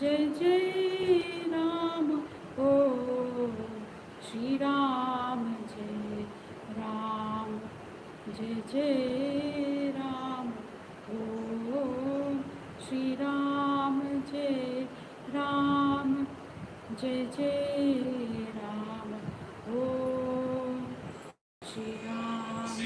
जय जय राम ओ श्री राम जय राम जय जय राम ओ श्री राम जय राम जय जय राम ओ श्री राम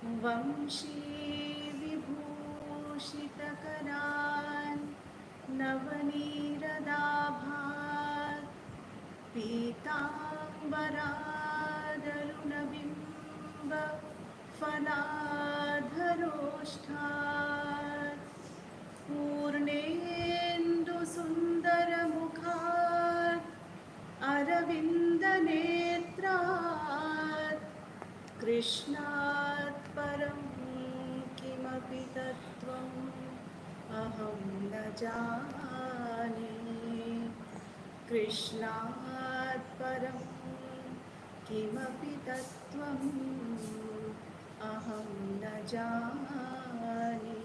वंशी विभूषितकरान् नवनीरदाभात् पीताम्बरादरुणबिम्ब फलाधरोष्ठात् पूर्णेन्दुसुन्दरमुखात् अरविन्दनेत्रात् कृष्णात् परं किमपि तत्त्वम् अहं न जाने। कृष्णात् परं किमपि तत्त्वम् अहं न जाने।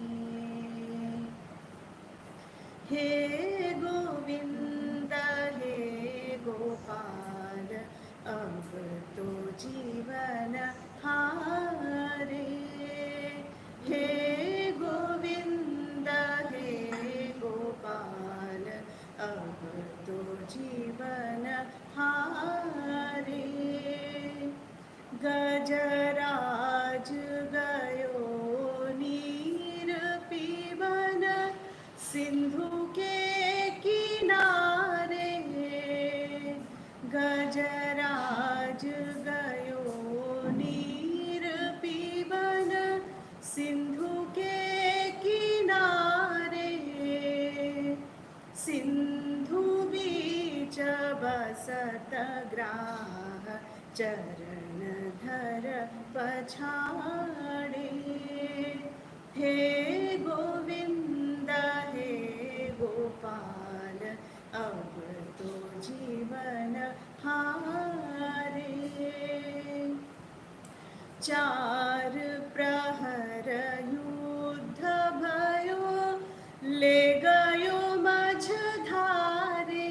हे गोविन्द हे गोपाल अब तो जीवन हारे। हे गोविन्द हे गोपाल अब तो जीवन हारे। गजराज गयो नीर पीवन सिंधु के किनारे। गजराज गयो नीर पीवन सिंधु के किनारे। सिंधु बीच बसत ग्राह चरण धर पछाड़े। हे गोविंद हे गोपाल अब तो जीवन हारे। चार प्रहर युद्ध भयो ले गयो मझधारे।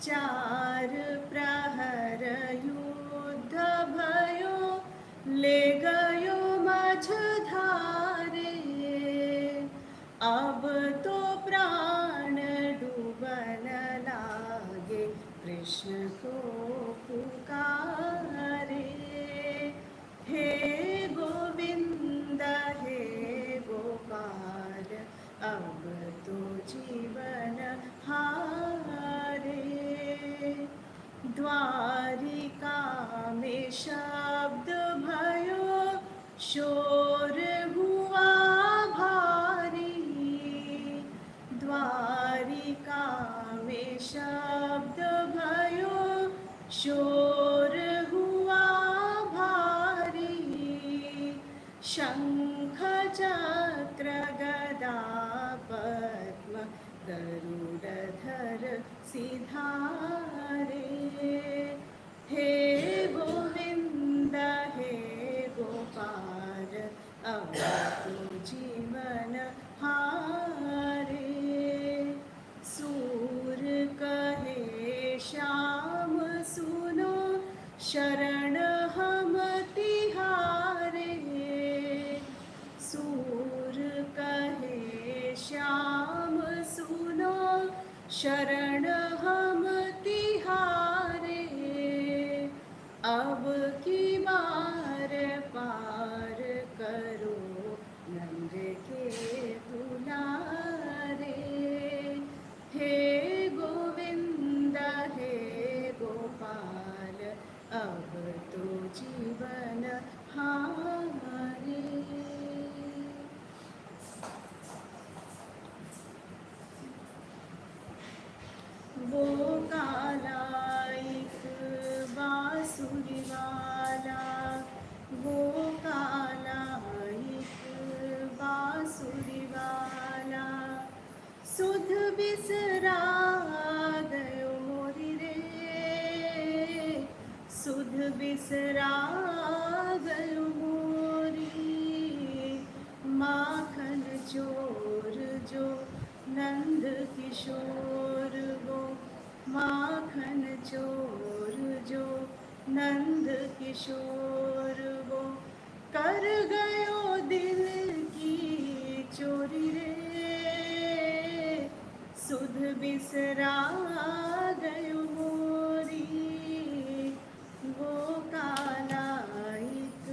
चार प्रहर युद्ध भयो ले गयो मझधारे। अब तो प्राण डूबन लागे कृष्ण को पुकारे। हे गोविंद हे गोपाल अब तो जीवन हारे। द्वारिका में शब्द भयो शोर हुआ भारी। द्वारिका में शब्द भयो शोर हुआ भारी। शंख चक्र गदा पद्म गरुड़धर सिधारे। हे गोविंद हे गोपाल अब तो जीवन हारे। सूर कहे श्याम सुनो शरण हम तिहारे। सूर कहे श्याम सुनो शरण हम तिहारे। अब की बार पार करो नंद के दुलारे। हे गोविंद हे गोपाल अब तो जीवन हारे। वो काला एक बांसुरी वाला। वो काला एक बांसुरी वाला। सुध बिसरा गयो मोरी रे। सुध बिसरा गयो मोरी। माखन चोर जो नंद किशोर वो। माखन चोर जो नंद किशोर वो। कर गयो दिल की चोरी रे। सुध बिसरा गयो मोरी। वो काला एक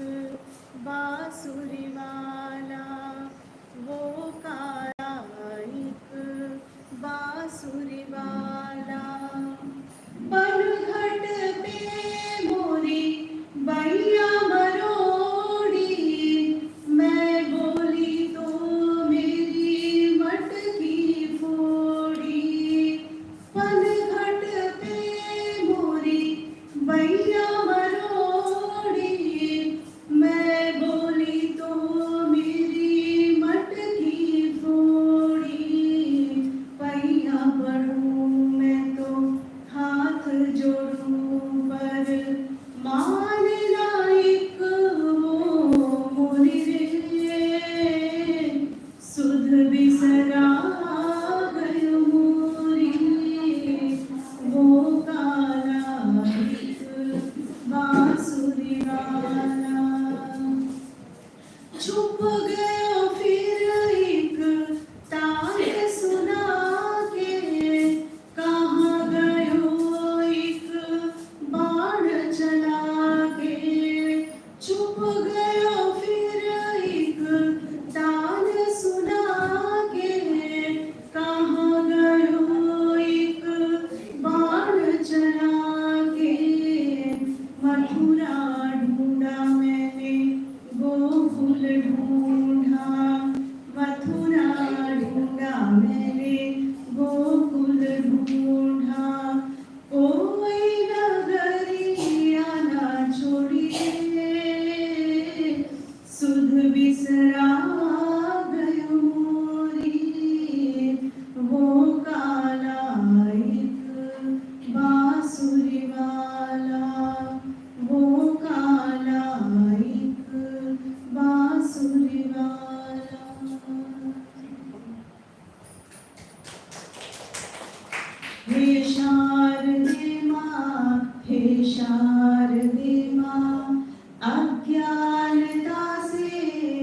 शारदे माँ अज्ञानता से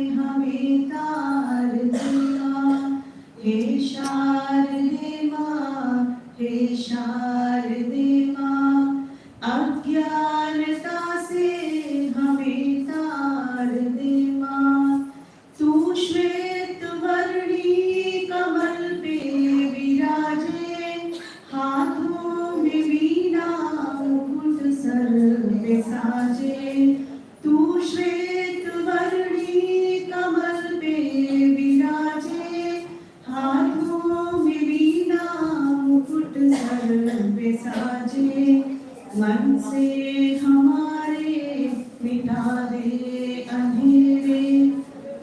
हमें तार दे माँ। हे शारदे माँ, हे शारदे माँ अज्ञानता से हमें तार दे माँ। तू श्वेत वर्णी कमल पे विराजे, हाथों में वीणा मुकुट सर पे साजे। तू श्वेत वर्णी कमल पे विराजे, हाथों में वीणा मुकुट सर पे साजे। मन से हमारे मिटा दे अंधेरे,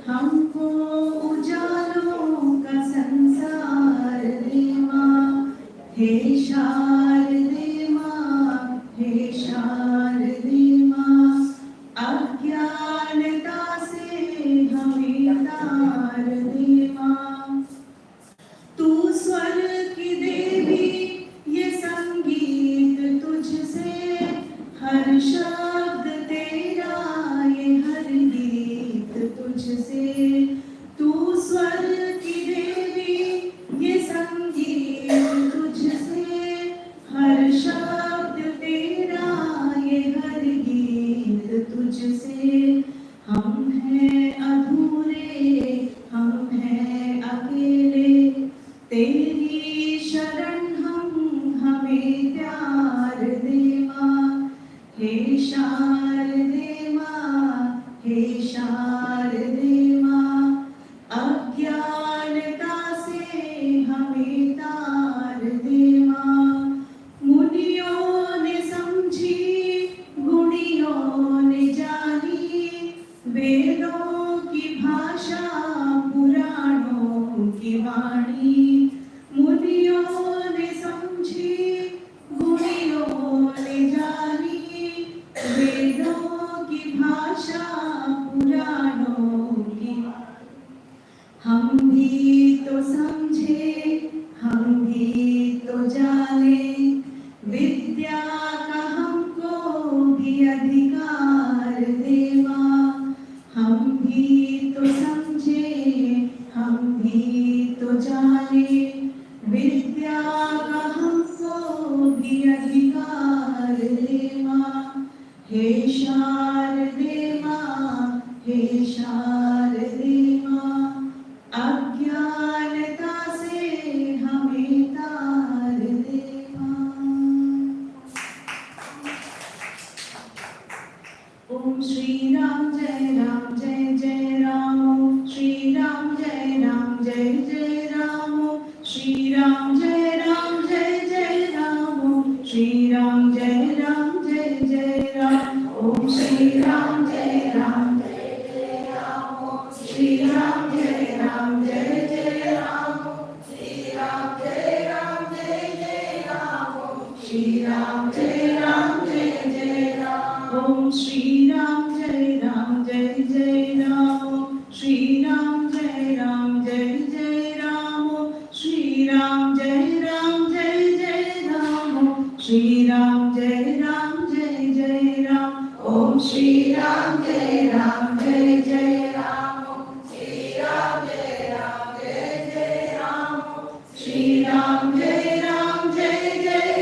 हमको उजालों का संसार दे माँ। हे शारदे माँ, हे शारदे माँ अज्ञानता से हमें तार दे माँ। तू स्वर की देवी, ये संगीत तुझसे, हर शब्द तेरा, ये हर गीत तुझसे। तू स्वर की देवी, ये संगीत तुझसे, हर शब्द तेरा, ये हर गीत तुझसे। हम हैं अधूरे, हम हैं अकेले, तेरी शरण हम हमें प्यार दे माँ। हे शारदे माँ, हे शारदे माँ अज्ञानता से हमें तार दे माँ। मुनियों ने समझी, गुणियों ने जानी, वेदों की भाषा पुराणों की वाणी। मुनियों ने समझी, गुणियों ने जानी, वेदों की भाषा पुराणों की। हम भी तो समझे, हम भी तो जाने, विद्या का हमको भी अधिकार दे माँ। हम भी तो समझे, हम भी तो जाने, विद्या का हमको भी अधिकार दे माँ। हे शारदे माँ, हे शारदे माँ अज्ञानता से हमें तार दे माँ। ओम श्री राम जय जय राम। ओम श्री राम जय जय राम। ओम श्री राम जय जय राम। ओम श्री राम जय जय राम। ओम श्री राम जय राम। श्री राम जय जय राम। श्री राम जय जय राम। श्री राम जय जय राम। ओम श्री राम जय जय राम। श्री राम जय जय राम। श्री राम जय जय राम। श्री राम जय जय राम। ओम श्री राम जय जय राम। श्री राम जय जय राम। श्री राम जय जय राम। श्री राम जय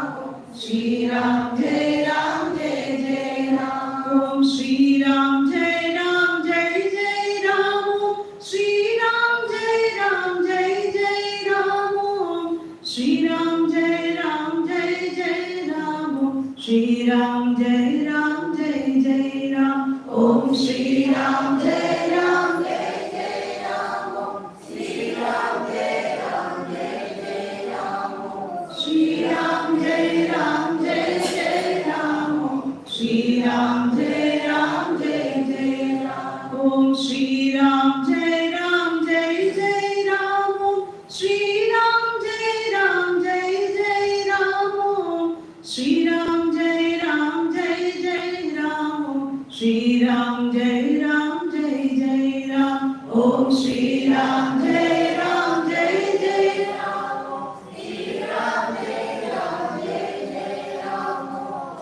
जय राम। ओम श्री राम जय जय राम। श्री राम जय जय राम। श्री राम जय जय राम। श्री राम जय जय राम। ओम श्री राम जय जय राम। श्री राम जय जय राम। श्री राम जय जय राम। श्री राम जय जय राम। ओम श्री राम जय जय राम। श्री राम जय जय राम। श्री राम जय जय राम। श्री राम जय जय राम। ओम श्री राम जय जय राम। श्री राम जय जय Ram.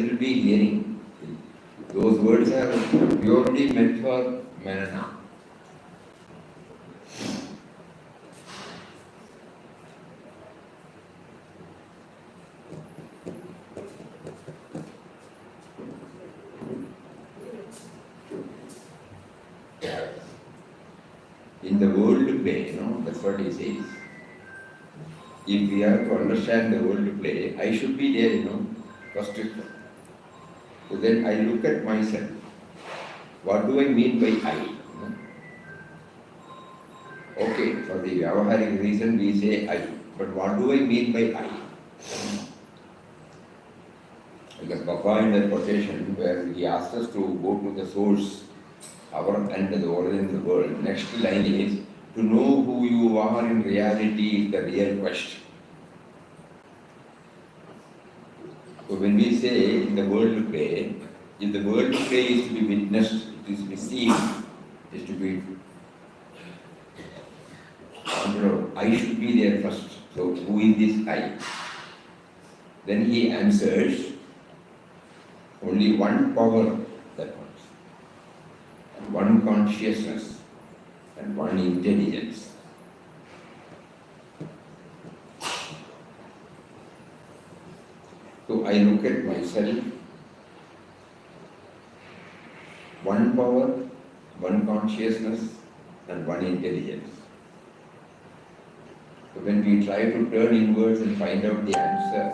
it will be hearing. Those words are purely meant for manana. In the world play, that's what he says. If we have to understand the world play, I should be there, first. So then I look at myself. What do I mean by I? Okay, for the Vyavaharic reason we say I. But what do I mean by I? Because Papa in the quotation where he asked us to go to the source, our and the origin of the world, next line is, to know who you are in reality is the real question. So when we say in the world play, if the world play is to be witnessed, it is to be seen, it is to be, I should be there first. So who is this I? Then he answers, only one power that wants, and one consciousness, and one intelligence. So I look at myself, one power, one consciousness, and one intelligence. So when we try to turn inwards and find out the answer,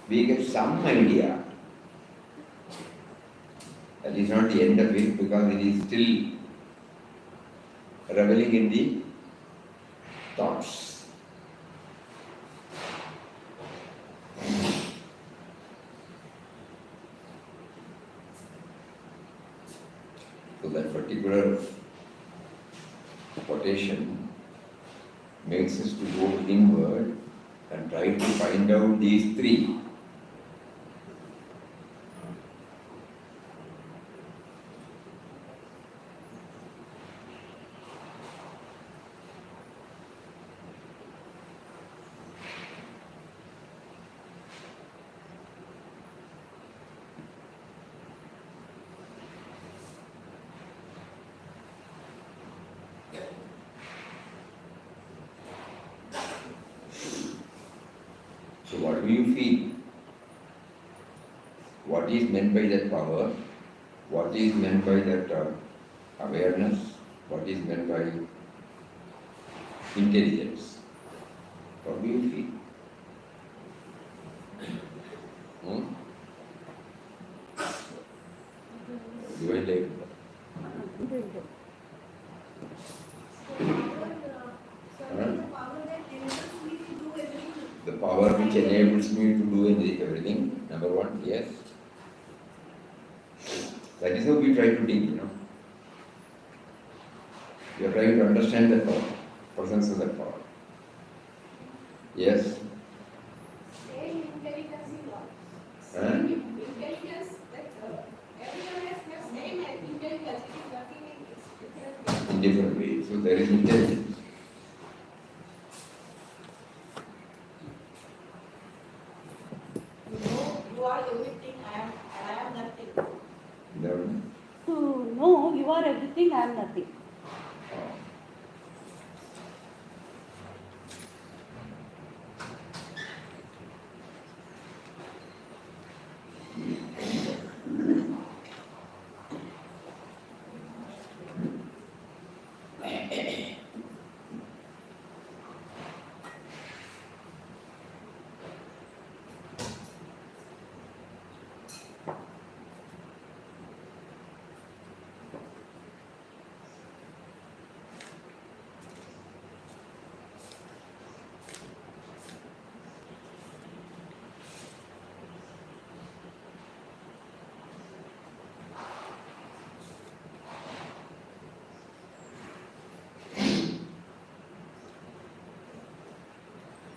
we get some idea. That is not the end of it, because it is still reveling in the thoughts. So that particular quotation makes us to go inward and try to find out these three. So what do you feel? What is meant by that power? What is meant by that awareness? What is meant by intelligence? What do you feel? Do I like? The power which enables me to do everything, number one, yes. That is how we try to dig, We are trying to understand that power, presence of that power. Yes. In different ways. So there is intelligence. You are everything, I am nothing. No. To know you are everything, I am nothing.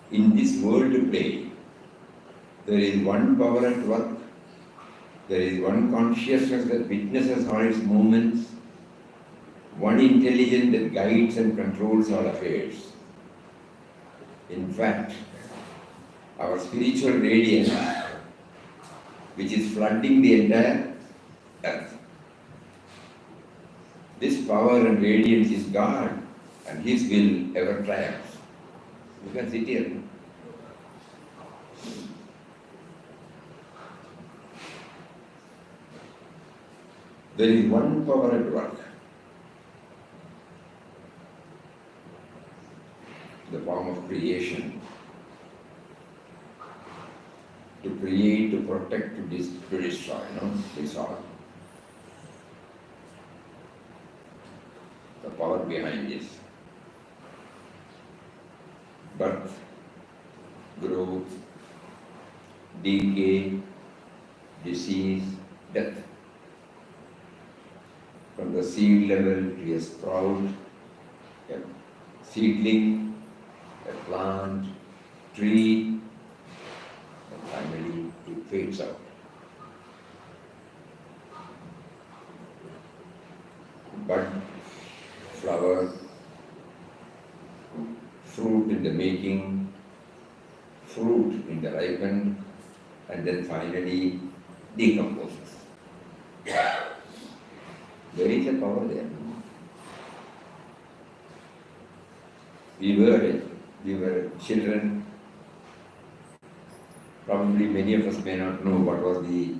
In this world play, there is one power at work, there is one consciousness that witnesses all its movements, one intelligence that guides and controls all affairs. In fact, our spiritual radiance, which is flooding the entire earth. This power and radiance is God, and His will ever triumphs. You can sit here. There is one power at work. The form of creation. To create, to protect, to destroy, it's all. The power behind this. Birth, growth, decay, disease, death. From the seed level to a sprout, a seedling, a plant, tree, and finally it fades out. Bud, flower, fruit in the making, fruit in the ripened, and then finally decomposes. There is a power there. We were children. Probably many of us may not know what was the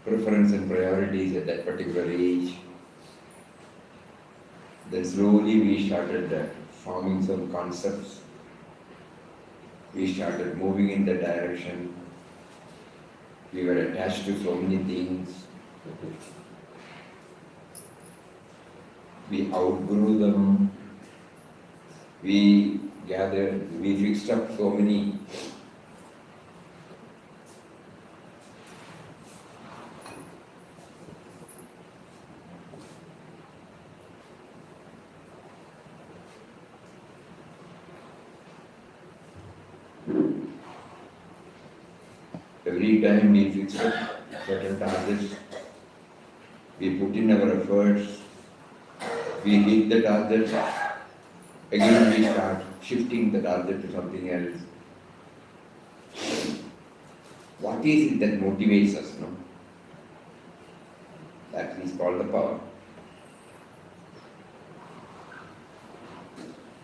preference and priorities at that particular age. Then slowly we started forming some concepts. We started moving in that direction. We were attached to so many things. We outgrew them. We gathered, we fixed up so many. Every time we fix up certain targets, we put in our efforts, we hit the target, again we start shifting the target to something else. What is it that motivates us, no? That is called the power.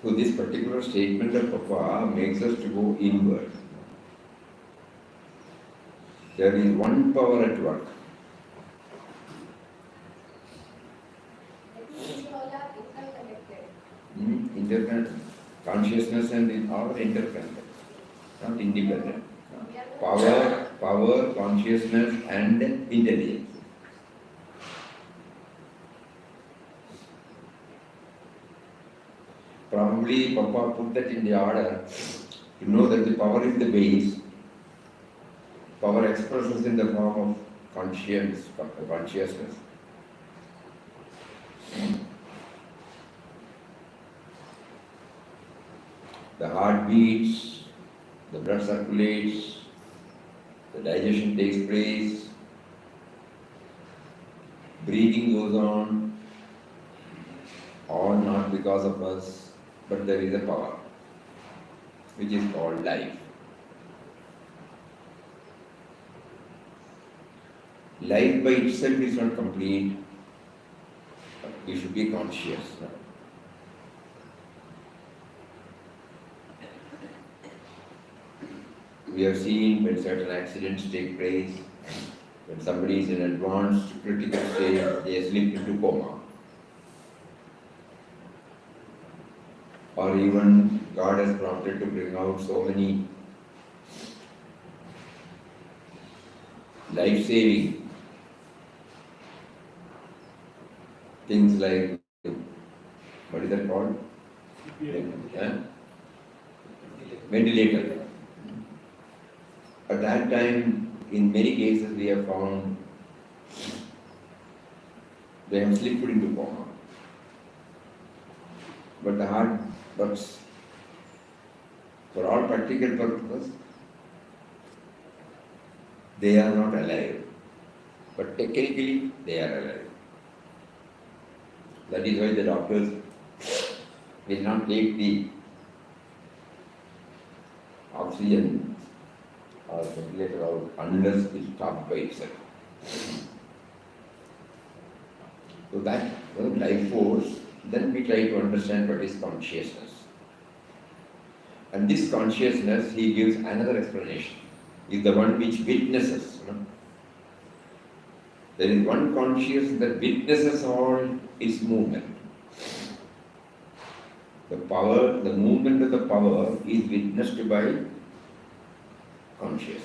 So this particular statement of Papa makes us to go inward. There is one power at work. Interconnected. Consciousness and all are interconnected, not independent. Power, consciousness and intelligence. Probably Papa put that in the order to know that the power is the base. Power expresses in the form of consciousness. The heart beats, the blood circulates, the digestion takes place, breathing goes on, all not because of us, but there is a power, which is called life. Life by itself is not complete. We should be conscious. We have seen when certain accidents take place, when somebody is in advanced critical stage, they slip into coma. Or even God has prompted to bring out so many life-saving things like, what is that called? Ventilator. At that time, in many cases we have found they have slipped into coma. But the heart works. For all practical purposes, they are not alive. But technically, they are alive. That is why the doctors will not take the oxygen or ventilator out unless it stops by itself. So that life force, then we try to understand what is consciousness. And this consciousness, he gives another explanation, is the one which witnesses. There is one consciousness that witnesses all its movement. The power, the movement of the power is witnessed by consciousness,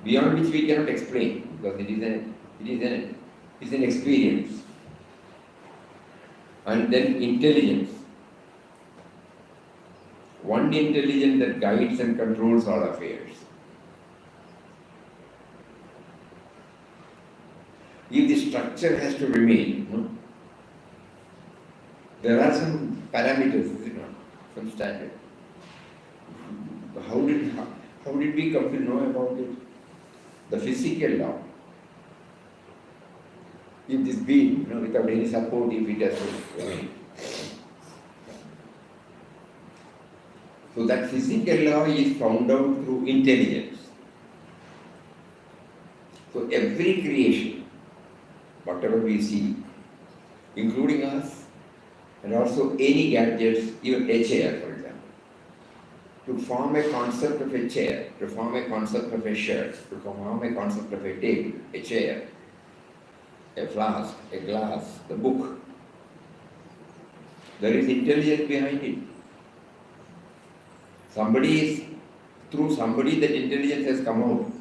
beyond which we cannot explain, because it is an experience. And then intelligence. One intelligence that guides and controls all affairs. If the structure has to remain, there are some parameters, some standard. How did we come to know about it? The physical law. If this being, without any support, if it has to remain. So that physical law is found out through intelligence. So every creation, whatever we see, including us, and also any gadgets, even a chair, for example. To form a concept of a chair, to form a concept of a shirt, to form a concept of a table, a chair, a flask, a glass, the book, there is intelligence behind it. Through somebody that intelligence has come out.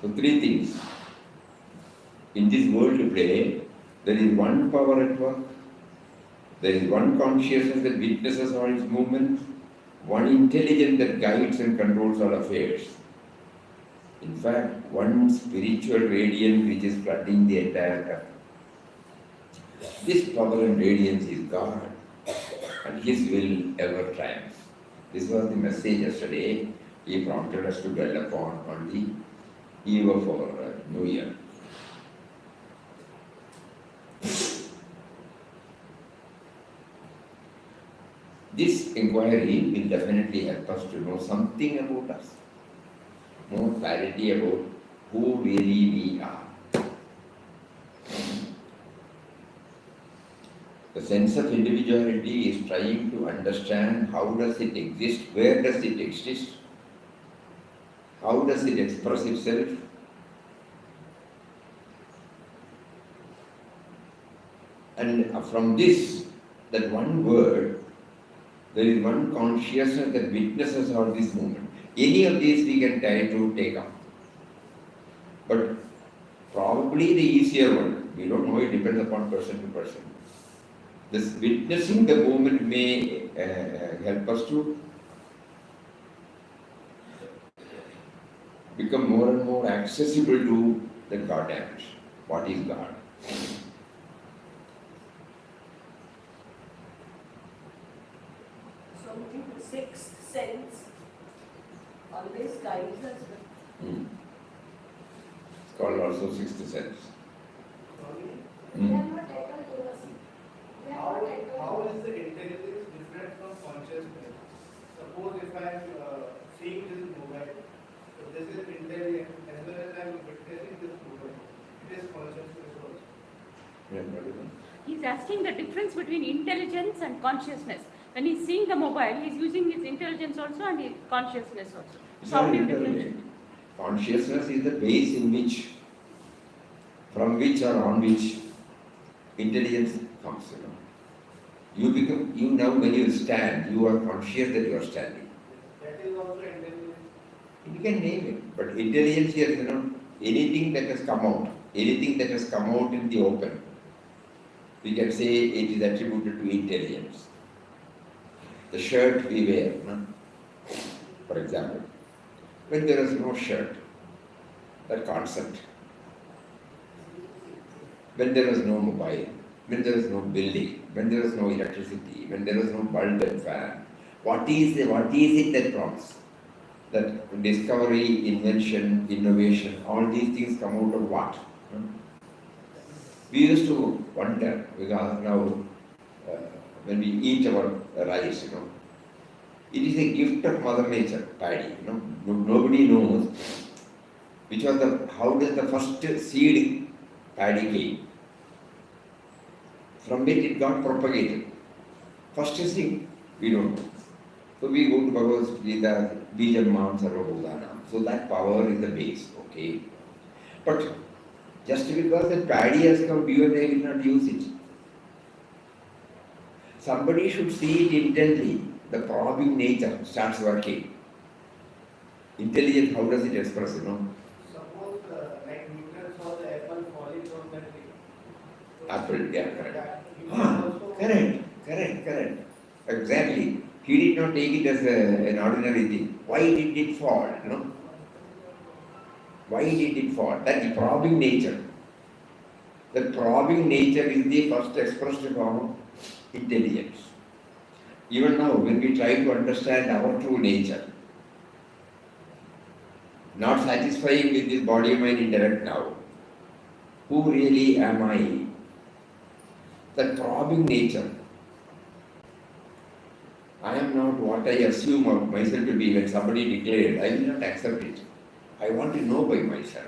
So three things. In this world play, there is one power at work, there is one consciousness that witnesses all its movements, one intelligence that guides and controls all affairs. In fact, one spiritual radiance which is flooding the entire earth. This power and radiance is God, and His will ever triumphs. This was the message yesterday. He prompted us to dwell upon on the eve of our New Year. This inquiry will definitely help us to know something about us, more clarity about who really we are. The sense of individuality is trying to understand how does it exist, where does it exist, how does it express itself, and from this, that one word, there is one consciousness that witnesses all this movement. Any of these we can try to take up. But probably the easier one, we don't know, it depends upon person to person. This witnessing the movement may help us to become more and more accessible to the God dimension. What is God? So the sixth sense always guides us. It's called also sixth sense. We are not able to see. How is the intelligence different from consciousness? Suppose if I am seeing this mobile, so this is intelligence as well as I am witnessing this mobile. It is consciousness also. He's asking the difference between intelligence and consciousness. When he's seeing the mobile, he's using his intelligence also and his consciousness also. So how do you differentiate? Consciousness is the base in which, from which or on which intelligence comes. You now when you stand, you are conscious that you are standing. That is also intelligence. You can name it, but intelligence here is anything that has come out, anything that has come out in the open, we can say it is attributed to intelligence. The shirt we wear, for example, when there is no shirt, that concept, when there is no mobile, when there is no building, when there is no electricity, when there is no bulb and fan, what is it that prompts? That discovery, invention, innovation, all these things come out of what? We used to wonder, because now when we eat our rice, it is a gift of Mother Nature, paddy. Nobody knows how does the first seed paddy came. From which it got propagated. First seed, we don't know. So we go to Bhagavad Gita, Bijamam Sarvabhutanam. So that power is the base, okay? But just because the paddy has come, you and I will not use it. Somebody should see it intently. The probing nature starts working. Intelligence, how does it express, Suppose like Newton saw the apple falling from the tree. So Apple, yeah, correct. that he Ah, also- correct. Exactly. He did not take it as an ordinary thing. Why did it fall, Why did it fall? That is probing nature. The probing nature is the first expressed form of intelligence. Even now, when we try to understand our true nature, not satisfying with this body, mind, intellect now, who really am I? The probing nature. I am not what I assume of myself to be. When somebody declared, I will not accept it. I want to know by myself.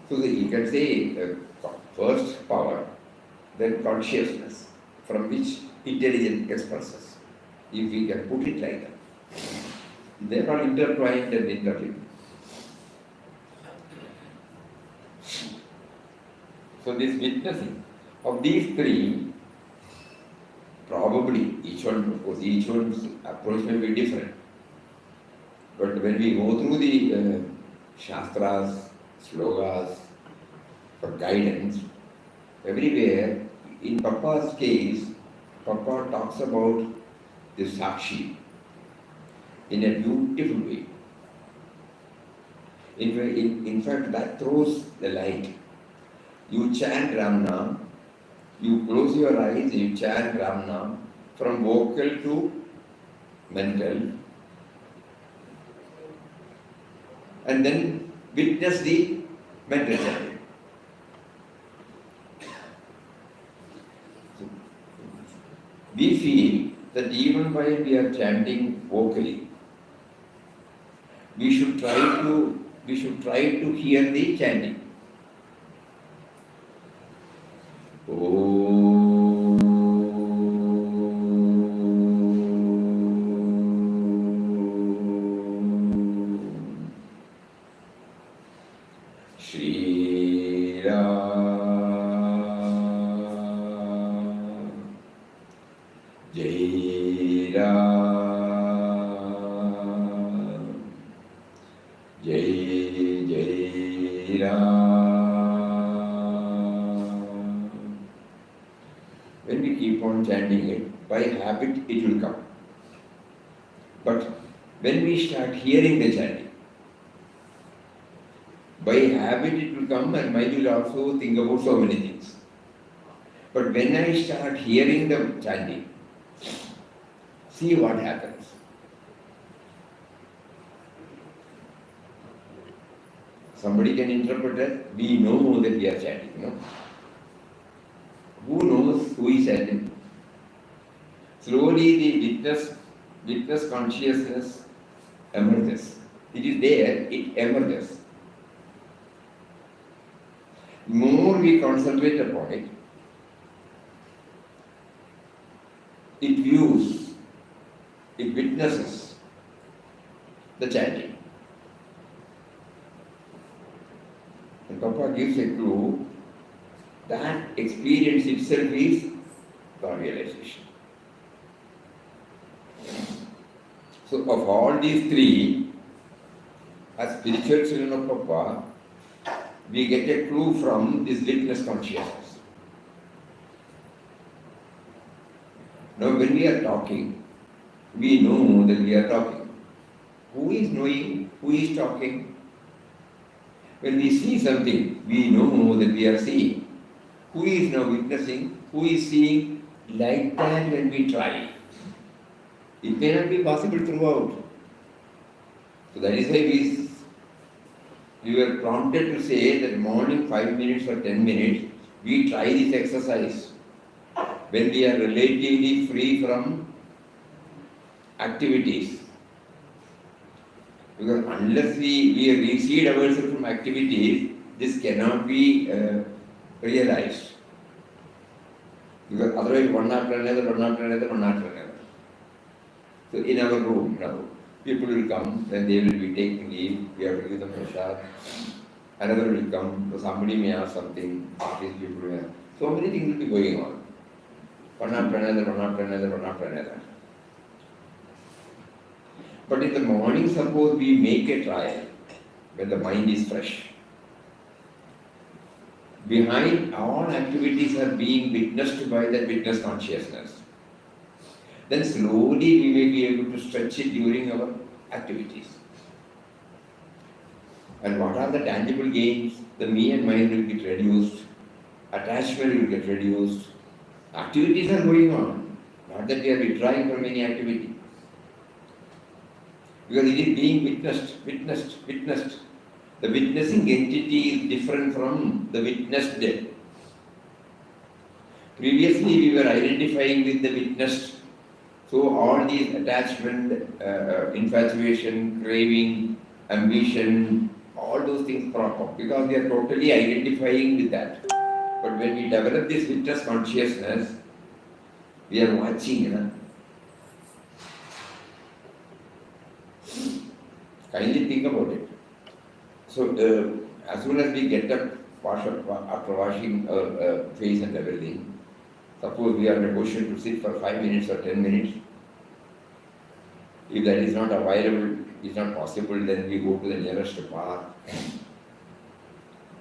So you can say first power, then consciousness, from which intelligence expresses. If we can put it like that. They are all intertwined and interlinked. So this witnessing of these three, probably each one's approach may be different. But when we go through the shastras, slogas, for guidance, everywhere, in Papa's case, Papa talks about the Sakshi in a beautiful way. In fact, that throws the light. You chant Ram Nam, you close your eyes, you chant Ram Nam, from vocal to mental, and then witness the mental chanting. We feel that even while we are chanting vocally, we should try to hear the chanting. Shri Ram, Jai Ram, Jai Jai Ram. When we keep on chanting it, by habit it will come. But when we start hearing the chanting, by habit it will come, and mind will also think about so many things. But when I start hearing the chanting, see what happens. Somebody can interpret that we know that we are chanting, Who knows who is chanting? Slowly the witness consciousness emerges. It is there, it emerges. The more we concentrate upon it, it views, it witnesses the chanting. And Papa gives a clue that experience itself is the realization. So of all these three, as spiritual children of Papa, we get a clue from this witness consciousness. Now when we are talking, we know that we are talking. Who is knowing? Who is talking? When we see something, we know that we are seeing. Who is now witnessing? Who is seeing? Like that when we try. It may not be possible throughout. So that is why we were prompted to say that morning 5 minutes or 10 minutes, we try this exercise when we are relatively free from activities. Because unless we recede ourselves from activities, this cannot be realized. Because otherwise one after another, one after another, one after another. So in our room now, people will come, then they will be taking leave, we have to give them a shot. Another will come, so somebody may ask something, these people may ask. So many things will be going on. One after another, one after another, one after another. But in the morning, suppose we make a trial, when the mind is fresh. Behind all activities are being witnessed by that witness consciousness. Then slowly we may be able to stretch it during our activities. And what are the tangible gains? The me and mine will get reduced, attachment will get reduced, activities are going on, not that we are withdrawing from any activity. Because it is being witnessed. The witnessing entity is different from the witnessed. Previously we were identifying with the witnessed. So all these attachment, infatuation, craving, ambition, all those things crop up because we are totally identifying with that. But when we develop this witness consciousness, we are watching. Kindly think about it. So as soon as we get up, after washing our face and everything, suppose we are in a position to sit for 5 minutes or 10 minutes. If that is not available, is not possible, then we go to the nearest park,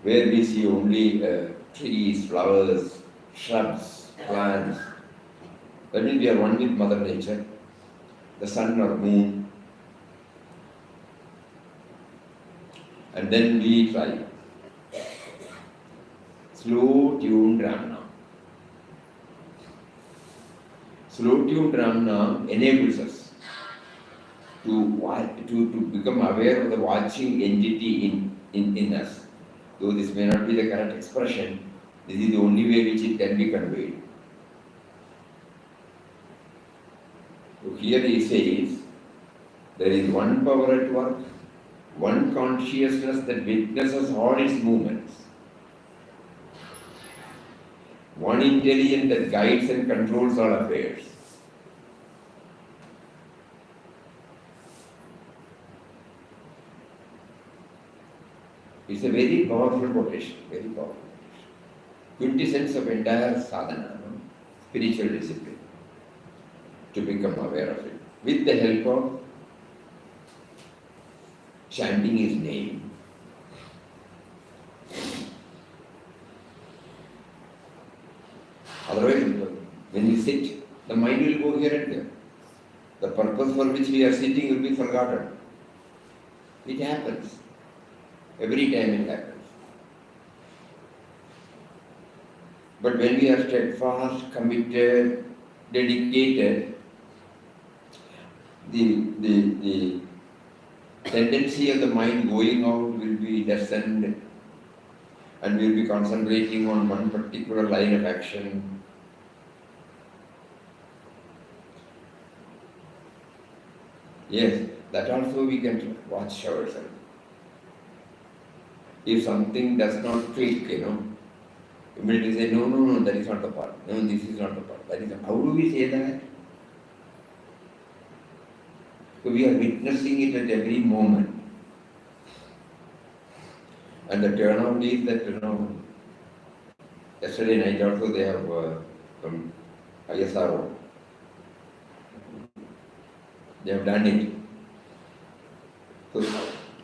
where we see only trees, flowers, shrubs, plants. That means we are one with Mother Nature, the sun or moon. And then we try slow tuned Ramna. Slow tuned Ramna enables us to become aware of the watching entity in us. Though this may not be the correct expression, this is the only way which it can be conveyed. So here he says, there is one power at work, one consciousness that witnesses all its movements, one intelligence that guides and controls all affairs. It's a very powerful quotation, very powerful quotation. Quintessence of entire sadhana, spiritual discipline, to become aware of it, with the help of chanting his name. Otherwise, when we sit, the mind will go here and there. The purpose for which we are sitting will be forgotten. It happens. Every time it happens. But when we are steadfast, committed, dedicated, the tendency of the mind going out will be lessened, and we will be concentrating on one particular line of action. Yes, that also we can watch ourselves. If something does not click, immediately say, no, that is not the part. No, this is not the part. That is not. How do we say that? So we are witnessing it at every moment. And the turnout is that, yesterday night also they have from ISRO. They have done it. So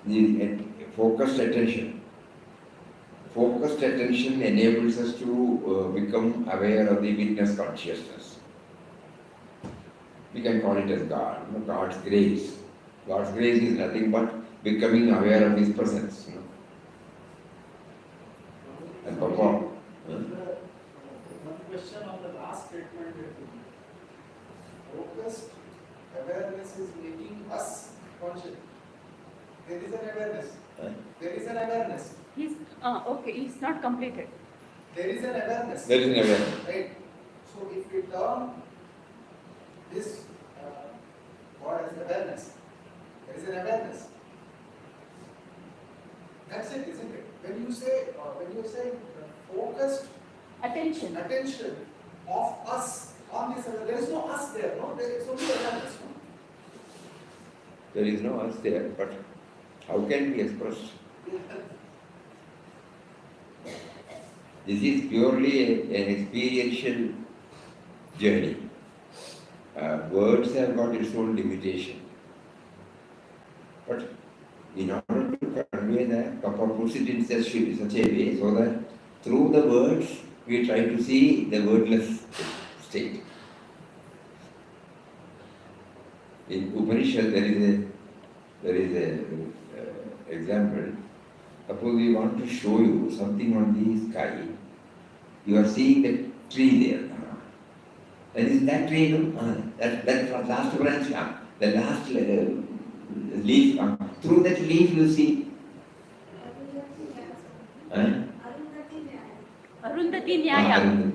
the focused attention. Focused attention enables us to become aware of the witness consciousness. We can call it as God, God's grace. God's grace is nothing but becoming aware of His presence. And Papa. One question on the last statement. Focused awareness is making us conscious. There is an awareness. There is an awareness. He's not completed. there is an awareness. There is an awareness. Right? So if we term this God as awareness, there is an awareness. That's it, isn't it? When you say focused Attention. attention of us on this, there is no us there, no? There is only awareness, no? There is no us there, but how can we express? This is purely an experiential journey. Words have got its own limitation. But in order to convey that, Papa puts it in such a way so that through the words we try to see the wordless state. In Upanishad there is a example. Suppose we want to show you something on the sky. You are seeing the tree there. That is that tree, no? That last branch, the last leaf. Through that leaf you see. Arundhati Nyaya. Arundhati.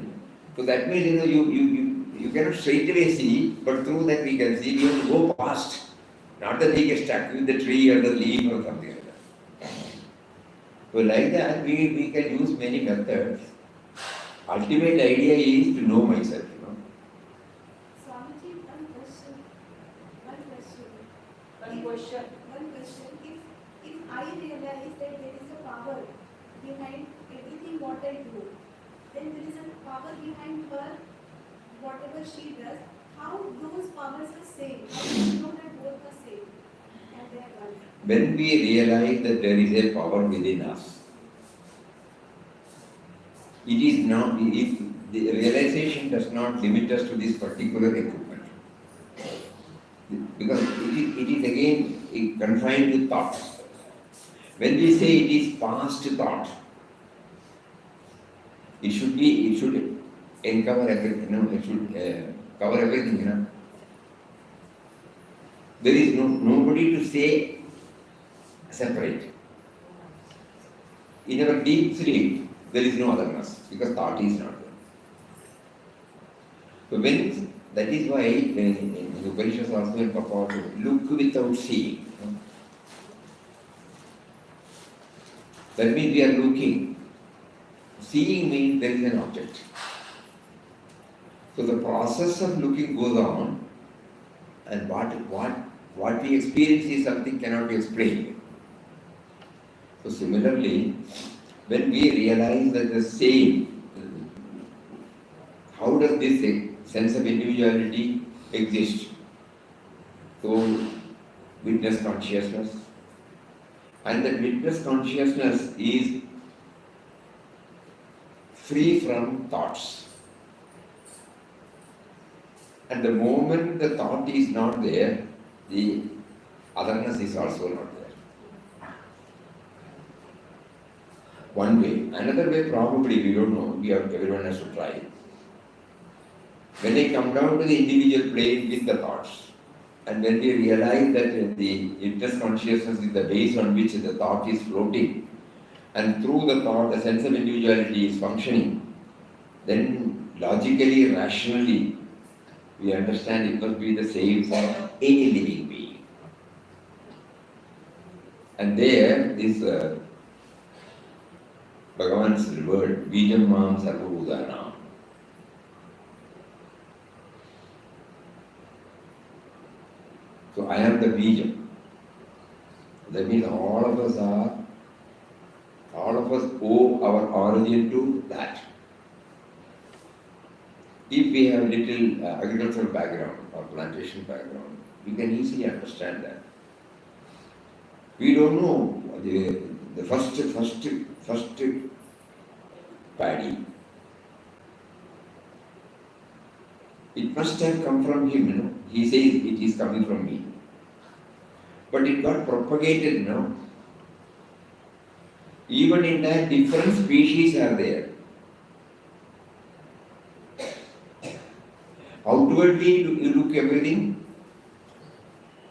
So that means you cannot straight away see, but through that we can see. We have to go past. Not that we get stuck with the tree or the leaf or something like that. So like that we can use many methods. Ultimate idea is to know myself. Swamiji, one question. One question. If I realize that there is a power behind everything what I do, then there is a power behind her, whatever she does. How those powers are same? How do you know that both are same? And they are one. When we realize that there is a power within us, it is not, if the realization does not limit us to this particular equipment. Because it is again confined to thoughts. When we say it is past thought, it should uncover everything, it should cover everything, There is nobody to say separate. In our deep sleep, there is no otherness, because thought is not there. So that is why in the Upanishads also in Papa look without seeing. That means we are looking. Seeing means there is an object. So the process of looking goes on, and what we experience is something cannot be explained. So similarly, when we realize that the same, how does this sense of individuality exist? So witness consciousness, and that witness consciousness is free from thoughts. And the moment the thought is not there, the otherness is also not there. One way. Another way, probably we don't know. Everyone has to try it. When I come down to the individual plane with the thoughts, and when we realize that the witness consciousness is the base on which the thought is floating, and through the thought the sense of individuality is functioning, then logically, rationally, we understand it must be the same for any living being. And there, this Bhagavan's word, Bijam Mam Sarvabhutanam. So I am the Bijam. That means all of us owe our origin to that. If we have little agricultural background or plantation background, we can easily understand that. We don't know the first paddy. It must have come from him, He says it is coming from me. But it got propagated, Even in that, different species are there. Outwardly, you look everything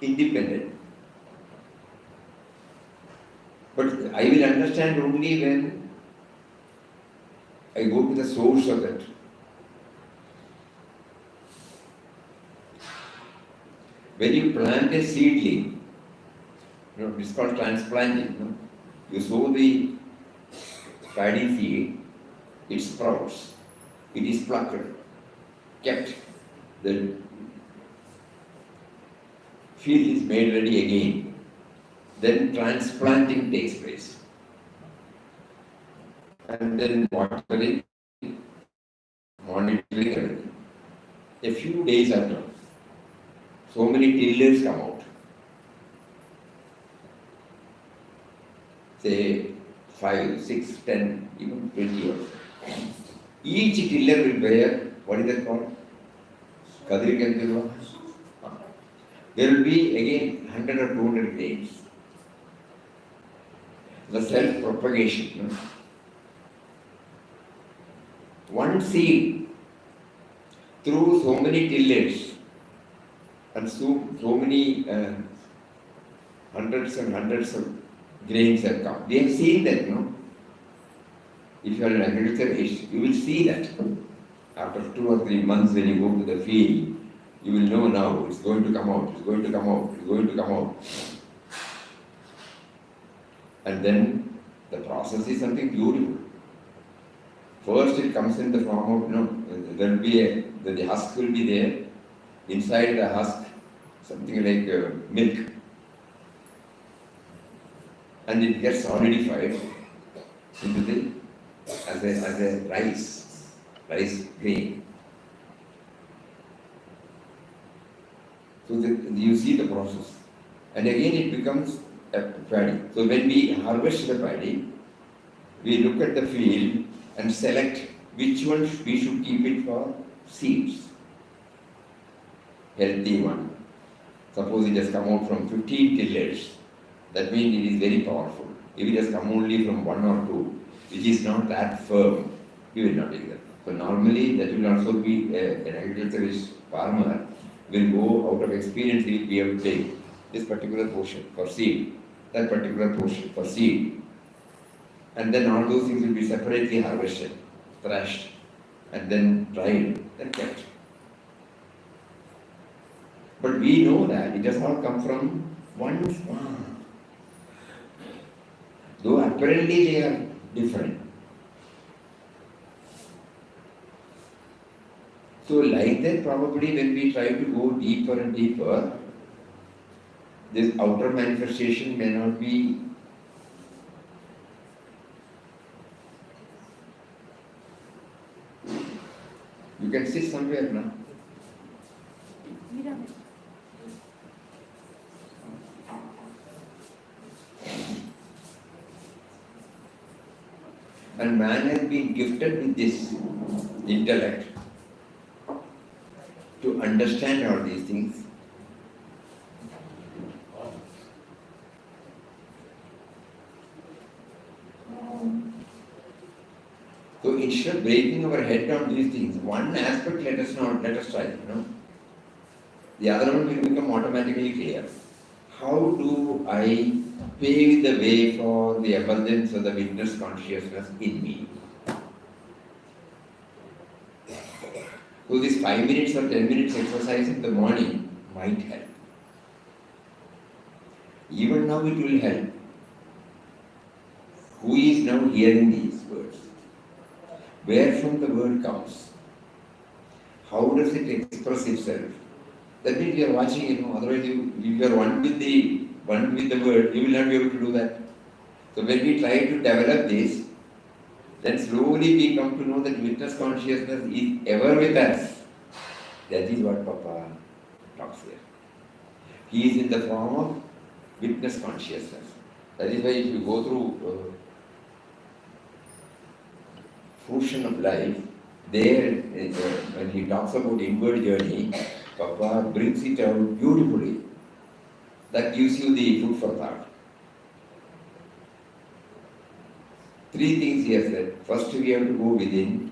independent. But I will understand only when I go to the source of that. When you plant a seedling, it's called transplanting. You sow the paddy seed, it sprouts, it is plucked, kept, the field is made ready again. Then transplanting takes place. And then watering, monitoring everything. A few days after, so many tillers come out. Say 5, 6, 10, even 20 or so. Each tiller will bear, what is that called? Kadirikantilva. There will be again 100 or 200 grains. The self-propagation. One seed through so many tillers and so many hundreds and hundreds of grains have come. We have seen that, If you are an agriculturist, you will see that. After 2 or 3 months when you go to the field, you will know now it's going to come out, it's going to come out, it's going to come out. And then the process is something beautiful. First it comes in the form of, there will be the husk will be there. Inside the husk, something like milk. And it gets solidified into the, as a rice grain. So you see the process. And again it becomes a paddy. So when we harvest the paddy, we look at the field and select which one we should keep it for seeds. Healthy one. Suppose it has come out from 15 tillers, that means it is very powerful. If it has come only from 1 or 2, which is not that firm, we will not take that. So normally that will also be an agriculturist farmer will go out of experience, he will be able to take this particular portion for seed, that particular portion for seed. And then all those things will be separately harvested, thrashed, and then dried, then kept. But we know that it does not come from one farm. Though apparently they are different. So like that, probably when we try to go deeper and deeper, this outer manifestation may not be you can sit somewhere now. And man has been gifted with this intellect to understand all these things. So instead of breaking our head on these things, one aspect let us try, The other one will become automatically clear. How do I pave the way for the abundance of the witness consciousness in me? So this 5 minutes or 10 minutes exercise in the morning might help. Even now it will help. Who is now hearing these words? Where from the word comes? How does it express itself? That means you are watching it, otherwise if you are one with the word, you will not be able to do that. So when we try to develop this, then slowly we come to know that witness consciousness is ever with us. That is what Papa talks here. He is in the form of witness consciousness. That is why if you go through fruition of life, there when he talks about inward journey, Papa brings it out beautifully. That gives you the food for thought. 3 things he has said. First we have to go within.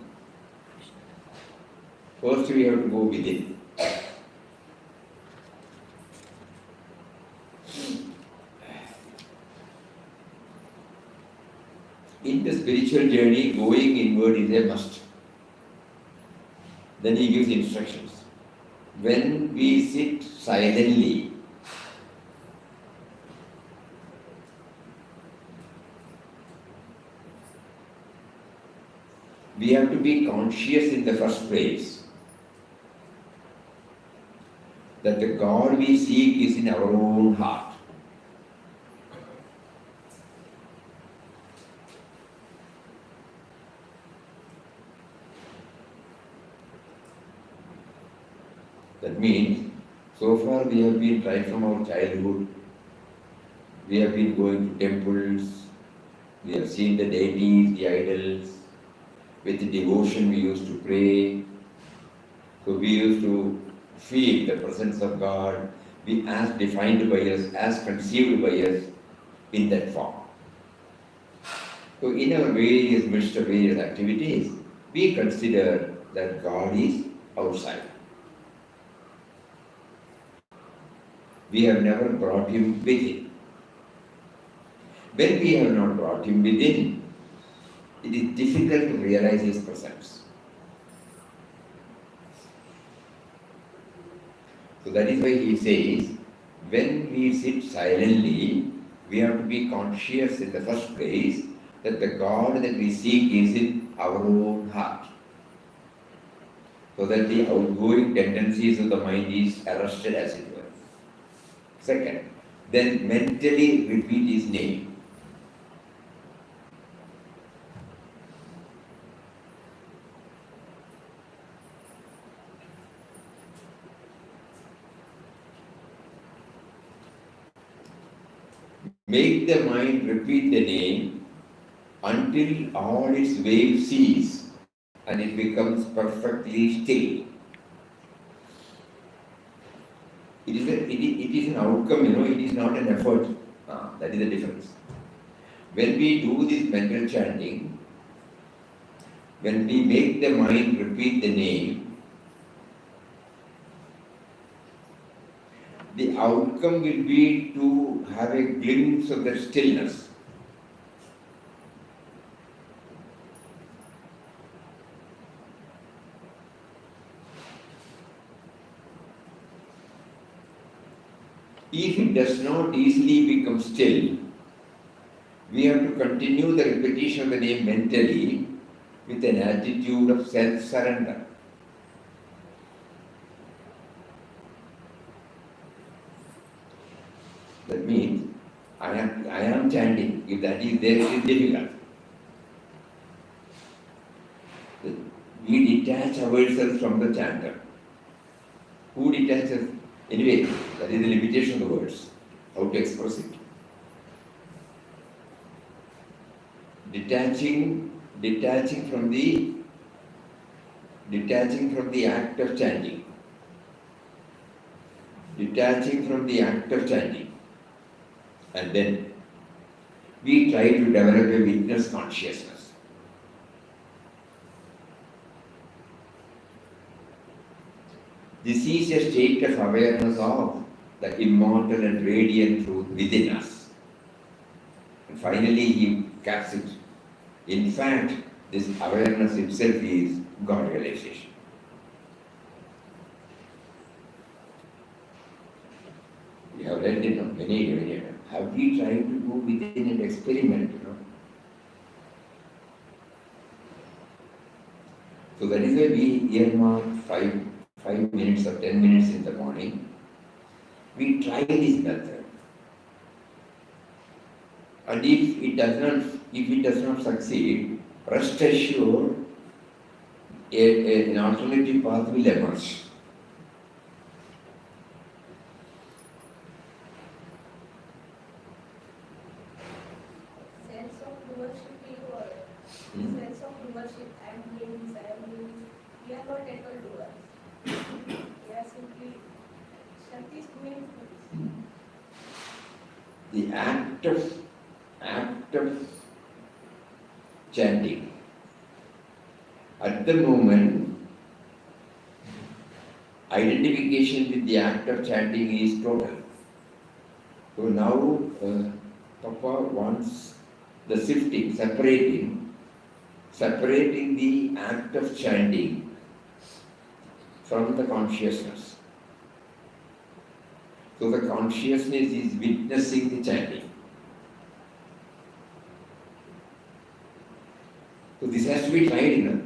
In the spiritual journey, going inward is a must. Then he gives instructions. When we sit silently, we have to be conscious in the first place that the God we seek is in our own heart. That means, so far we have been right from our childhood, we have been going to temples, we have seen the deities, the idols, with devotion we used to pray, so we used to feel the presence of God, be as defined by us, as conceived by us in that form. So in our various midst of various activities, we consider that God is outside. We have never brought him within. When we have not brought him within, it is difficult to realize his presence. So that is why he says, when we sit silently, we have to be conscious in the first place that the God that we seek is in our own heart. So that the outgoing tendencies of the mind is arrested, as it were. Second, then mentally repeat his name. Make the mind repeat the name until all its waves cease and it becomes perfectly still. It is an outcome, it is not an effort. That is the difference. When we do this mental chanting, when we make the mind repeat the name, the outcome will be to have a glimpse of the stillness. If it does not easily become still, we have to continue the repetition of the name mentally with an attitude of self-surrender. That means, I am chanting. If that is there, it is difficult. We detach ourselves from the chanter. Who detaches? Anyway, that is the limitation of the words, how to express it. Detaching from the act of chanting. Detaching from the act of chanting. And then we try to develop a witness consciousness. This is a state of awareness of the immortal and radiant truth within us. And finally, he caps it. In fact, this awareness itself is God realization. We have read it on many. Have we tried to go within an experiment? So that is why we earmark 5 minutes or 10 minutes in the morning. We try this method. And if it does not succeed, rest assured, an alternative path will emerge. Sense of doership, sense of doership, I am doing this, we are not able to doers. We are simply, Shakti is doing things. The act of chanting. At the moment, identification with the act of chanting is total. So now, Papa wants the sifting, separating separating the act of chanting from the consciousness. So the consciousness is witnessing the chanting. So this has to be tried, you know.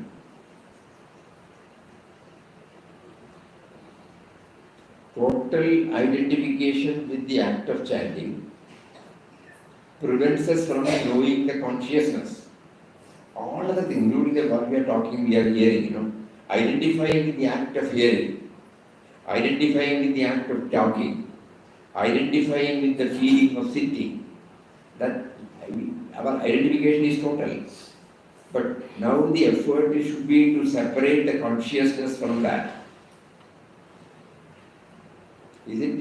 Total identification with the act of chanting prevents us from knowing the consciousness. All other things, including the what we are talking, we are hearing, you know. Identifying with the act of hearing, identifying with the act of talking, identifying with the feeling of sitting. That our identification is total. But now the effort should be to separate the consciousness from that. Is it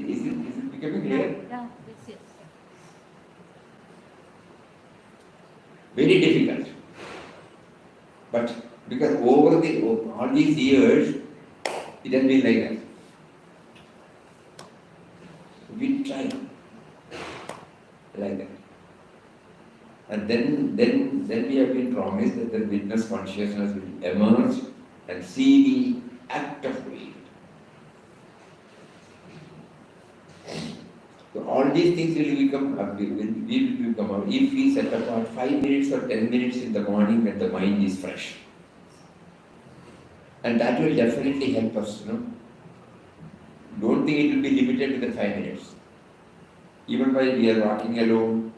becoming clear? Yeah, yes. Very difficult. But because over all these years, it has been like that. We try like that. And then we have been promised that the witness consciousness will emerge and see the act of doing. So all these things will become out if we set apart 5 minutes or 10 minutes in the morning when the mind is fresh. And that will definitely help us, you know. Don't think it will be limited to the 5 minutes. Even while we are walking alone,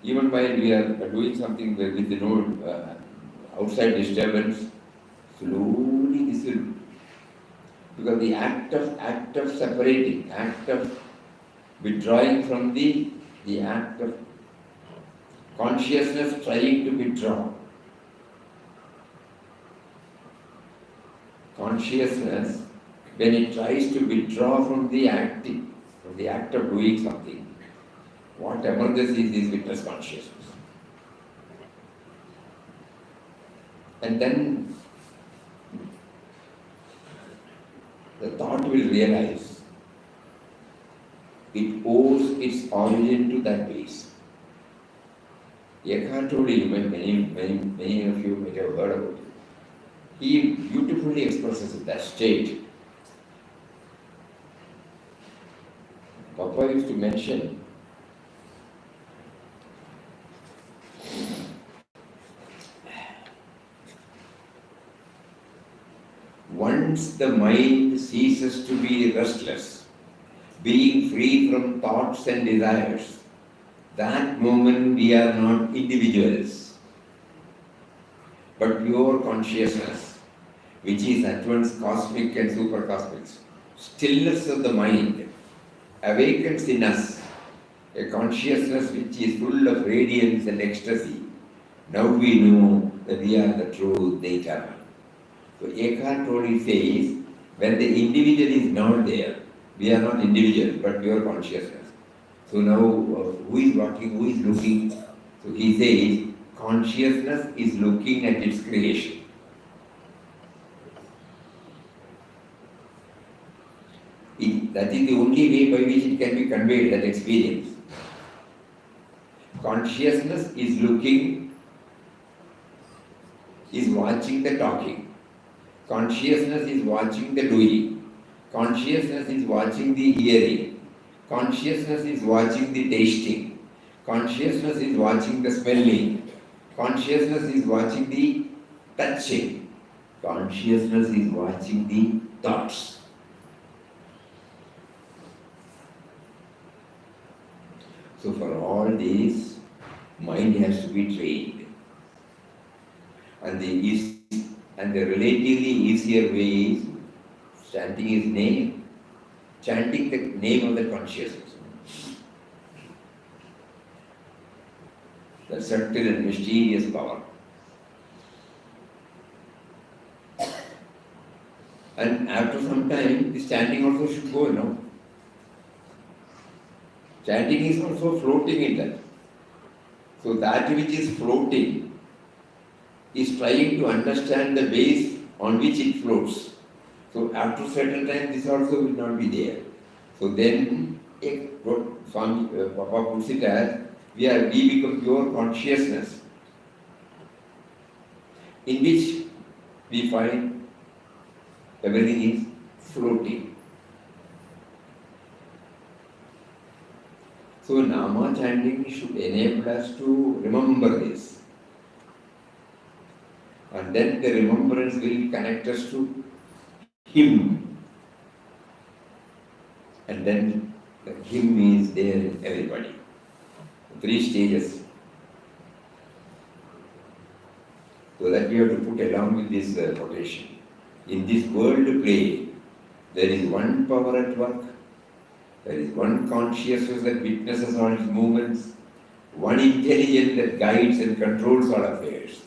even while we are doing something with no outside disturbance, slowly this will, because the act of separating, act of withdrawing from the act of consciousness trying to withdraw. Consciousness, when it tries to withdraw from the act of doing something, what emerges is witness consciousness. And then the thought will realize it owes its origin to that base. Eckhart Tolle, many of you might have heard about it. He beautifully expresses that state. Papa used to mention once the mind ceases to be restless, being free from thoughts and desires, that moment we are not individuals, but pure consciousness, which is at once cosmic and supercosmic. Stillness of the mind awakens in us a consciousness which is full of radiance and ecstasy. Now we know that we are the truth, the eternal. So Eckhart Tolle says, when the individual is not there, we are not individuals, but pure consciousness. So now, who is walking, who is looking? So he says, consciousness is looking at its creation. That is the only way by which it can be conveyed, that experience. Consciousness is looking, is watching the talking. Consciousness is watching the doing. Consciousness is watching the hearing. Consciousness is watching the tasting. Consciousness is watching the smelling. Consciousness is watching the touching. Consciousness is watching the thoughts. So for all this, mind has to be trained. And the relatively easier way is chanting his name, chanting the name of the consciousness. The subtle and mysterious power. And after some time, this chanting also should go, you know. Chanting is also floating in that. So that which is floating is trying to understand the base on which it floats. So after certain time, this also will not be there. So then, what Swami Papa puts it as, we become pure consciousness. in which we find everything is floating. So Nama chanting should enable us to remember this. And then the remembrance will connect us to Him. And then the Him is there in everybody. 3 stages. So that we have to put along with this quotation. In this world play, there is one power at work, there is one consciousness that witnesses all its movements, one intelligence that guides and controls all affairs.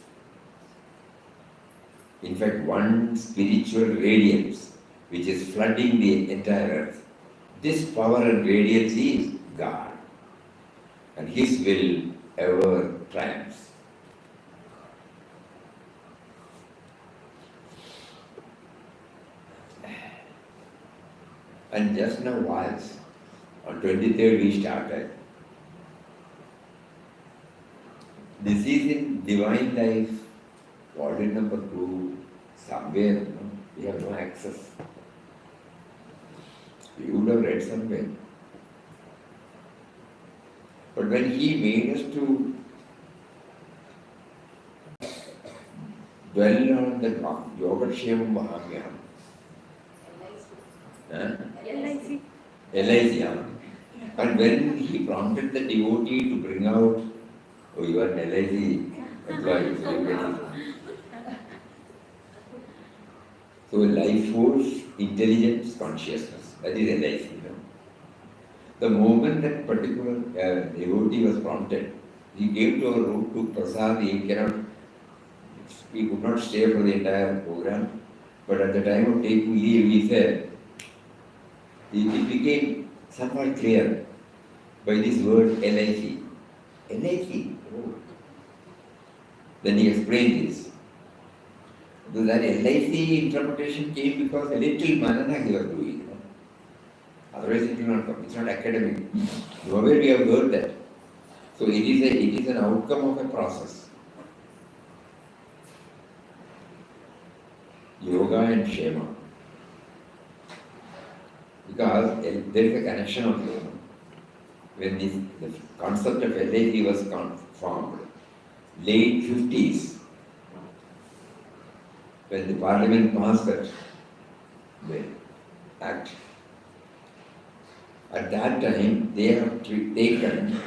In fact, one spiritual radiance which is flooding the entire earth. This power and radiance is God, and His will ever triumphs. And just now once, on 23rd we started. This is in Divine Life, volume number 2, somewhere, we have no access. We would have read somewhere. But when He made us to dwell on the Yogakshamam Mahamyam, LIC. LIC. And when He prompted the devotee to bring out, oh, you are an LIC employee, so you get it. So life force, intelligence, consciousness, that is LIC. The moment that particular devotee was prompted, he came to our room to prasad, he could not stay for the entire program, but at the time of taking leave, he said, it became somewhat clear by this word LIC. LIC? Oh. Then he explained this. So that LIC interpretation came because a little manana he was doing. Otherwise it will not come. It's not academic. Nowhere we have heard that. So it is an outcome of a process. Yoga and Shema. Because there is a connection of yoga. When the concept of LIC was formed, late 50s, when the parliament passed that the act, at that time they have taken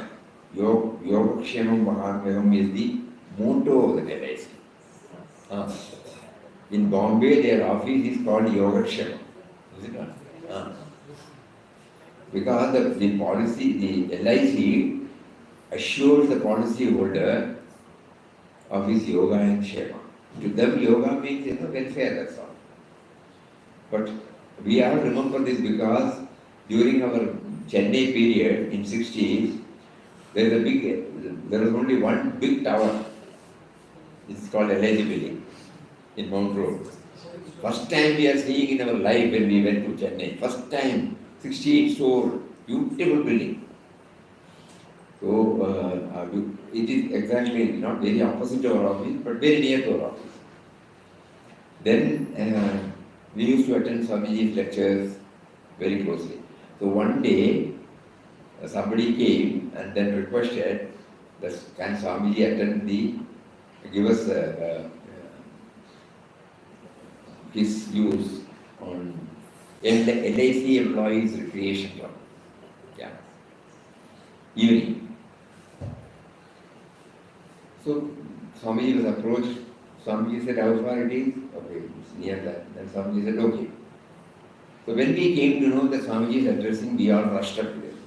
Yogakshamam Mahamyam is the motto of the LIC. In Bombay, their office is called Yogakshamam. Is it not? Because the policy, the LIC assures the policy holder of his yoga and Shema. To them, yoga means welfare, that's all. But we all remember this because during our Chennai period in 60s, there was only one big tower. It's called LIC building in Mount Road. First time we are seeing in our life when we went to Chennai. First time, 68 story, beautiful building. So it is exactly not very opposite to our office, but very near to our office. Then we used to attend Swamiji's lectures very closely. So one day, somebody came and then requested that can Swamiji give us his views on LIC Employees Recreation Club. Yeah. Evening. So Swamiji was approached. Swamiji said, how far it is? Okay, it's near that. Then Swamiji said, okay. So when we came to know that Swamiji is addressing, we all rushed up to them.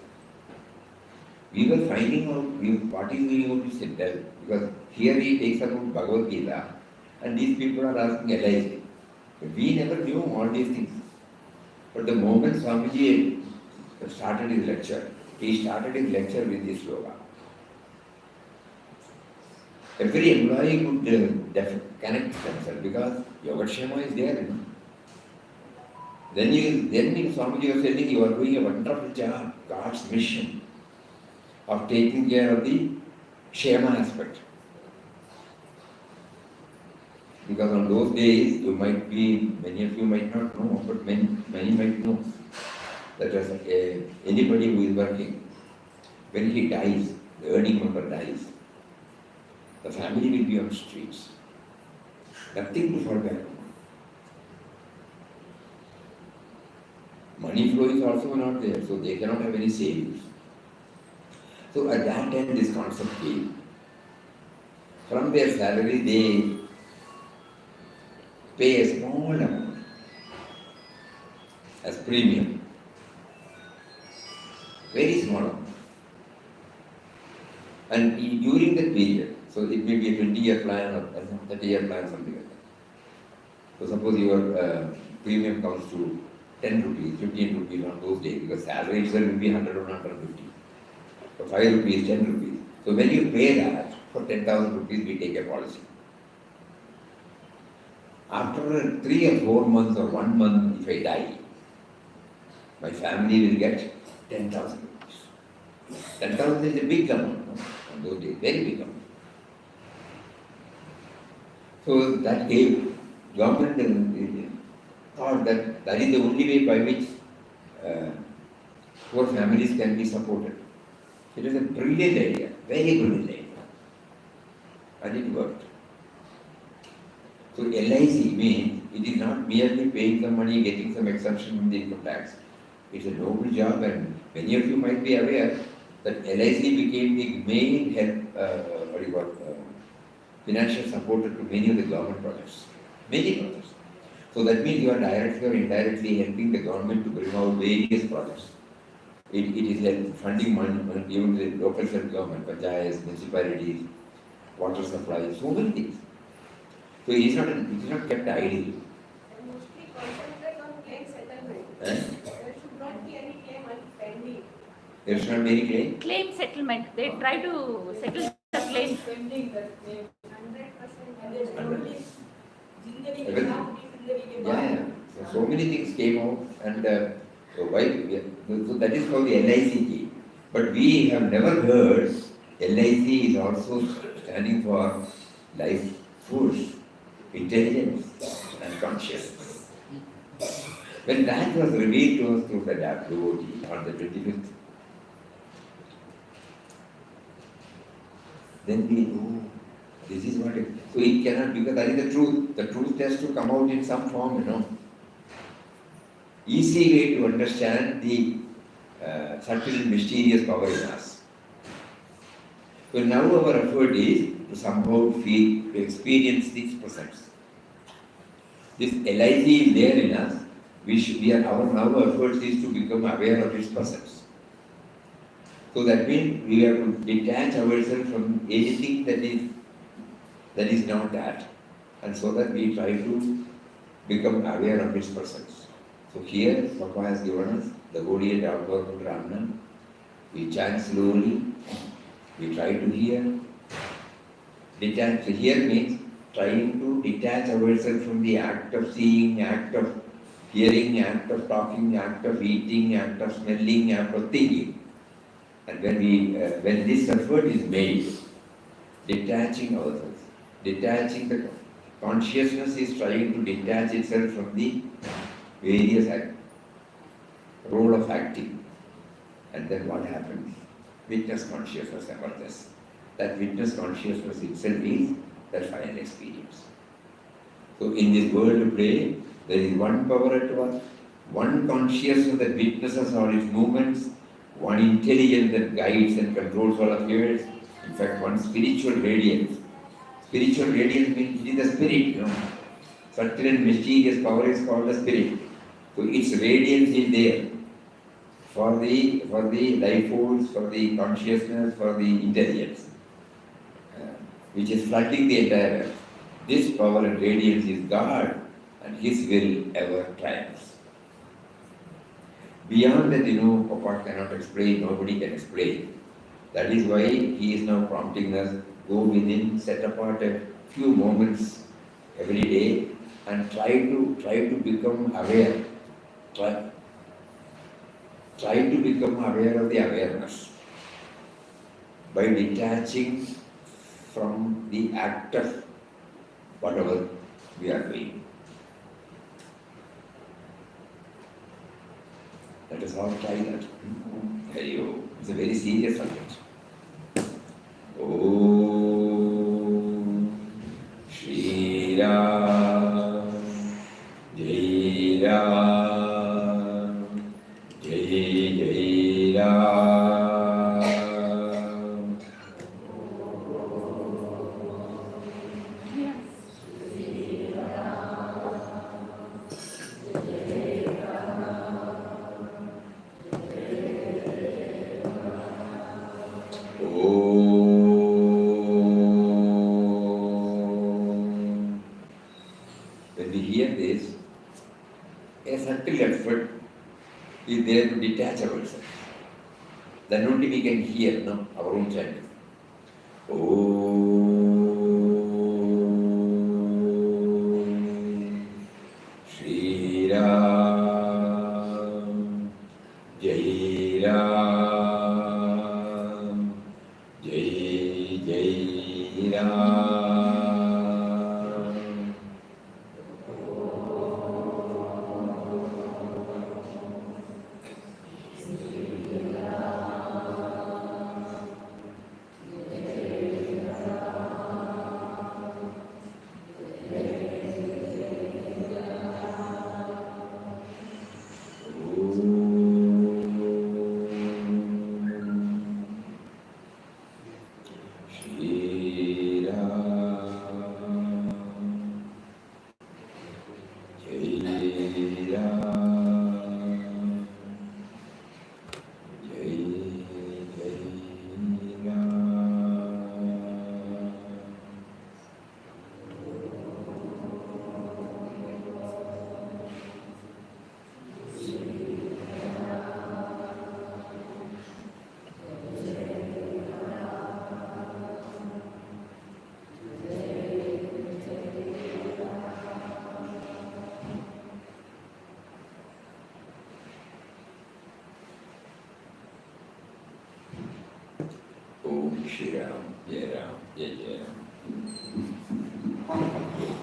We were finding out what is he going to tell, because here he takes about Bhagavad Gita and these people are asking LIC. But we never knew all these things. But the moment Swamiji started his lecture, he started his lecture with this slogan. Every employee could connect themselves because Yogakshamam is there. Then Swamiji was telling you are doing a wonderful job, God's mission of taking care of the Shema aspect. Because on those days, many of you might not know, but many might know that as anybody who is working, when he dies, the earning member dies, the family will be on the streets. Nothing to fall back on. Money flow is also not there, so they cannot have any savings. So at that time, this concept came. From their salary, they pay a small amount as premium. Very small amount. And during that period, so it may be a 20-year plan or 30-year plan, something like that. So suppose your premium comes to 10 rupees, 15 rupees on those days, because salary itself will be 100 or 150. So 5 rupees, 10 rupees. So when you pay that, for 10,000 rupees, we take a policy. After 3 or 4 months or 1 month, if I die, my family will get 10,000 rupees. 10,000 is a big amount, no? On those days, very big amount. So that gave government thought that that is the only way by which poor families can be supported. It is a brilliant idea, very brilliant idea. And it worked. So LIC means it is not merely paying some money, getting some exemption from the income tax. It's a noble job, and many of you might be aware that LIC became the main financial supporter to many of the government projects. Many projects. So that means you are directly or indirectly helping the government to bring out various projects. It is funding money given to the local self-government, panchayats, municipalities, water supply, so many things. So it is not kept idle. And mostly concentrate on claim settlement. There should not be any claim pending. There should not be any claim. Claim settlement. They try to settle the claim. Pending that claim. 100%. And there's only जिंदगी के Everything. नाम की जिंदगी के Yeah, बाद yeah. So many things came out, and so that is how the LIC came. But we have never heard LIC is also standing for life force, intelligence, and consciousness. When that was revealed to us through the devotee on the 25th, then we know this is what it. So it cannot, because that is the truth. The truth has to come out in some form, you know. Easy way to understand the subtle and mysterious power in us. So now our effort is to somehow feel, to experience these presence. This LIC is there in us. Our now effort is to become aware of its presence. So that means we have to detach ourselves from anything that is not that, and so that we try to become aware of its presence. So here, Papa has given us the body and outward Ramna. We chant slowly, we try to hear. Detach, hear means trying to detach ourselves from the act of seeing, act of hearing, act of talking, act of eating, act of smelling, act of thinking. And when this effort is made, detaching ourselves, detaching the consciousness is trying to detach itself from the various role of acting. And then what happens? Witness consciousness emerges. That witness consciousness itself is that final experience. So in this world of play, there is one power at work, one consciousness that witnesses all its movements, one intelligence that guides and controls all affairs. In fact, one spiritual radiance. Spiritual radiance means it is the spirit, you know. Subtle and mysterious power is called the spirit. So its radiance is there for the life force, for the consciousness, for the intelligence, which is flooding the entire earth. This power and radiance is God, and His will ever triumphs. Beyond that, you know, Papa cannot explain, nobody can explain. That is why he is now prompting us, go within, set apart a few moments every day and try to become aware. Try to become aware of the awareness by detaching from the act of whatever we are doing. Let us all try that. Hari Om. It's a very serious subject. Om Shri Ram Jai Ram Jai Jai Ram. Yes. Om. When we hear this, a subtle effort is there to detach ourselves. Then only we can hear, no, our own chanting. Om Shri Ram Jai Ram Jai Jai Ram. Shri Ram Jai Ram Jai Jai Ram. Om Shri Ram Jai Ram Jai Jai Ram.